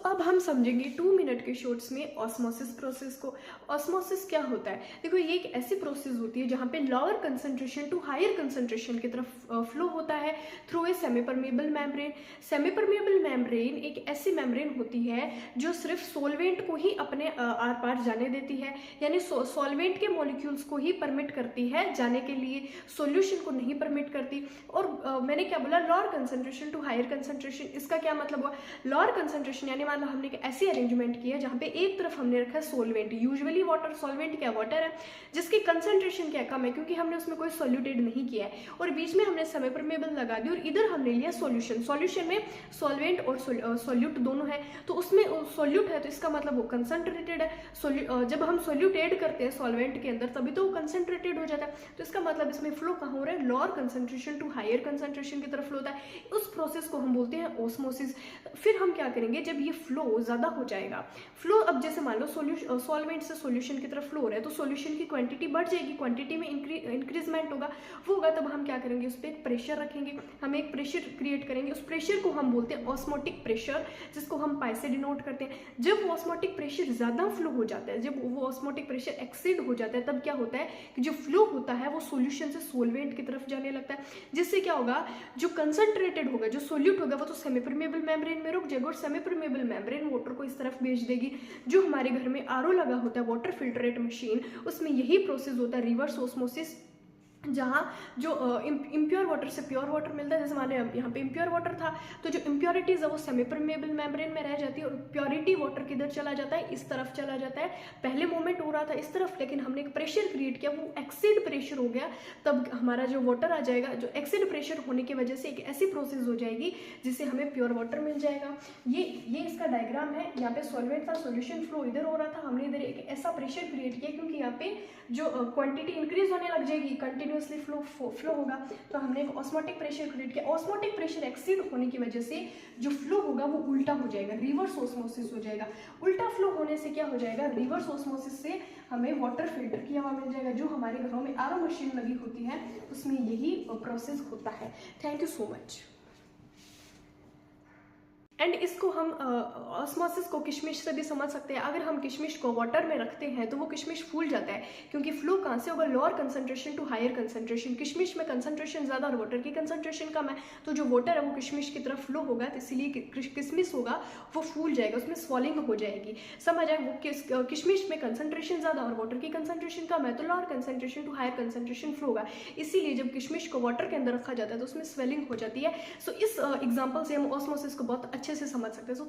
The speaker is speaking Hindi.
अब हम समझेंगे 2 मिनट के शॉर्ट्स में ऑस्मोसिस प्रोसेस को। ऑस्मोसिस क्या होता है? देखो, ये एक ऐसी प्रोसेस होती है जहाँ पे lower concentration to higher concentration की तरफ फ्लो होता है through a semi permeable membrane. Semi permeable membrane एक ऐसी मेम्ब्रेन होती है जो सिर्फ सोलवेंट को ही अपने आर पार जाने देती है, यानी सॉल्वेंट के मॉलिक्यूल्स को ही परमिट करती है जाने के लिए, सॉल्यूशन को नहीं परमिट करती। और मैंने क्या बोला? Lower concentration to higher concentration. इसका क्या मतलब हुआ? लोअर कंसंट्रेशन यानी मान लो हमने एक ऐसी अरेंजमेंट की है जहाँ पे एक तरफ हमने रखा है सोलवेंट, यूजुअली वाटर। सॉल्वेंट क्या? वाटर है, जिसकी कंसंट्रेशन क्या? कम है, क्योंकि हमने उसमें कोई सोल्यूटेड नहीं किया है। और बीच में हमने सेमी परमेबल लगा दी और इधर हमने लिया सॉल्यूशन। सॉल्यूशन में सॉल्वेंट और सोल्यूट दोनों है, तो उसमें सोल्यूट है तो इसका मतलब वो कंसंट्रेटेड है। जब हम सोल्यूट ऐड करते हैं सॉल्वेंट के अंदर तभी तो वो कंसंट्रेटेड हो जाता है। तो इसका मतलब इसमें फ्लो कहाँ हो रहा है? Lower concentration to higher concentration की तरफ फ्लो होता है। उस प्रोसेस को हम बोलते हैं ऑस्मोसिस। फिर हम क्या करेंगे? जब ये फ्लो ज़्यादा हो जाएगा, फ्लो अब जैसे मान लो सॉल्वेंट से सॉल्यूशन की तरफ फ्लो हो रहा है तो सॉल्यूशन की क्वांटिटी बढ़ जाएगी, क्वांटिटी में इंक्रीजमेंट होगा। वो होगा तब हम क्या करेंगे? उस पर एक प्रेशर रखेंगे, हम एक प्रेशर क्रिएट करेंगे। उस प्रेशर को हम बोलते हैं ऑस्मोटिक प्रेशर, जिसको हम पाई से डिनोट करते हैं। जब वो ऑस्मोटिक प्रेशर ज़्यादा फ्लो हो जाता है, जब वो ऑस्मोटिक प्रेशर एक्सीड हो जाता है, तब क्या होता है कि जो फ्लो होता है वो सॉल्यूशन से सॉल्वेंट की तरफ जाने लगता है। जिससे क्या होगा? जो कंसंट्रेटेड होगा, जो सोल्यूट होगा, वो तो सेमी परमेबल मेम्ब्रेन में रुक जाएगा और सेमी परमेबल मेम्ब्रेन वाटर को इस तरफ भेज देगी। जो हमारे घर में आरओ लगा होता है, वाटर फिल्टरेट मशीन, उसमें यही प्रोसेस होता है, रिवर्स ऑस्मोसिस, जहाँ जो इम्प्योर वाटर से प्योर वाटर मिलता है। जैसे हमारे यहाँ पे इम्प्योर वाटर था तो जो इम्प्योरिटीज है वो सेमी परमेबल मेम्ब्रेन में रह जाती है और प्योरिटी वाटर किधर चला जाता है? इस तरफ चला जाता है। पहले मूवमेंट हो रहा था इस तरफ, लेकिन हमने एक प्रेशर क्रिएट किया, वो एक्सीड प्रेशर हो गया, तब हमारा जो वाटर आ जाएगा। जो एक्सीड प्रेशर होने की वजह से एक ऐसी प्रोसेस हो जाएगी जिससे हमें प्योर वाटर मिल जाएगा। ये इसका डायग्राम है। यहाँ पे सॉल्वेंट था, सोल्यूशन फ्लो इधर हो रहा था, हमने इधर एक ऐसा प्रेशर क्रिएट किया क्योंकि यहाँ पे जो क्वांटिटी इंक्रीज होने लग जाएगी, कंटिन्यूसली फ्लो होगा, तो हमने एक ऑस्मोटिक प्रेशर क्रिएट किया। ऑस्मोटिक प्रेशर एक्सीड होने की वजह से जो फ्लो होगा वो उल्टा हो जाएगा, रिवर्स ऑस्मोसिस हो जाएगा। उल्टा फ्लो होने से क्या हो जाएगा? रिवर्स ऑस्मोसिस से हमें वाटर फिल्टर किया हुआ मिल जाएगा। जो हमारे घरों में आरओ मशीन लगी होती है उसमें यही प्रोसेस होता है। Thank you so much. And इसको हम ऑस्मोसिस को किशमिश से भी समझ सकते हैं। अगर हम किशमिश को वाटर में रखते हैं तो वो किशमिश फूल जाता है, क्योंकि फ्लो कहाँ से होगा? Lower concentration to higher concentration. किशमिश में कंसंट्रेशन ज़्यादा और वाटर की कंसंट्रेशन कम है, तो जो वाटर है वो किशमिश की तरफ फ्लो होगा, तो इसीलिए किशमिश होगा वो फूल जाएगा, उसमें स्वॉलिंग हो जाएगी। समझ आए? वो किशमिश में कंसंट्रेशन ज़्यादा और वाटर की कंसंट्रेशन कम है, तो lower concentration to higher concentration flow होगा। इसीलिए जब किशमिश को वाटर के अंदर रखा जाता है तो उसमें स्वेलिंग हो जाती है। सो इस एग्जाम्पल से हम ऑस्मोसिस को बहुत अच्छे से समझ सकते हैं। सो